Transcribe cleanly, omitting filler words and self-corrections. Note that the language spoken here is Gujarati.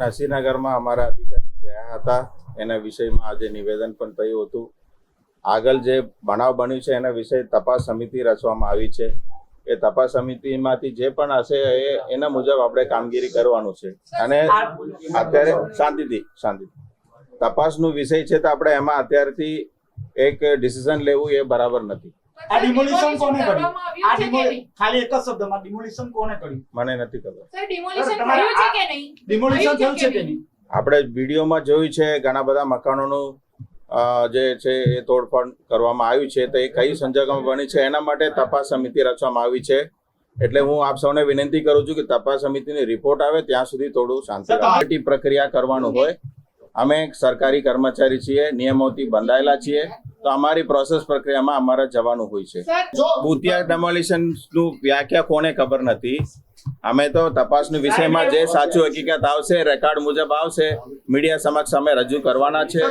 નરસિંહનગરમાં અમારા અધિકારી ગયા હતા, એના વિષયમાં આજે નિવેદન પણ થયું હતું. આગળ જે બનાવ બન્યું છે એના વિશે તપાસ સમિતિ રચવામાં આવી છે. એ તપાસ સમિતિમાંથી જે પણ હશે એના મુજબ આપણે કામગીરી કરવાનું છે. અને અત્યારે શાંતિથી તપાસનો વિષય છે તો આપણે એમાં અત્યારથી એક ડિસિઝન લેવું એ બરાબર નથી. આ ડિમોલિશન કોને કર્યું? ખાલી એક જ શબ્દમાં ડિમોલિશન કોને કર્યું? મને નથી ખબર. સર ડિમોલિશન થયું છે કે નહીં? ડિમોલિશન થયું છે કે નહીં? આપણે વિડીયોમાં જોયું છે ઘણા બધા મકાનોનું જે છે એ તોડફોડ કરવામાં આવ્યું છે. તો એ કઈ સંજોગોમાં બની છે એના માટે તપાસ સમિતિ રચવામાં આવી છે. એટલે હું આપ સૌને વિનંતી કરું છું કે તપાસ સમિતિની રિપોર્ટ આવે ત્યાં સુધી થોડું શાંતિ પ્રક્રિયા કરવાનું હોય. અમે સરકારી કર્મચારી છીએ, નિયમોથી બંધાયેલા છીએ, તો અમારી પ્રોસેસ પ્રક્રિયામાં અમારે જવાનું હોય છે. ભૂતિયા ડેમોલિશનનું વ્યાખ્યા કોને ખબર નથી. અમે તો તપાસના વિષયમાં જે સાચું હકીકત આવશે રેકોર્ડ મુજબ આવશે મીડિયા સમક્ષ અમે રજૂ કરવાના છે.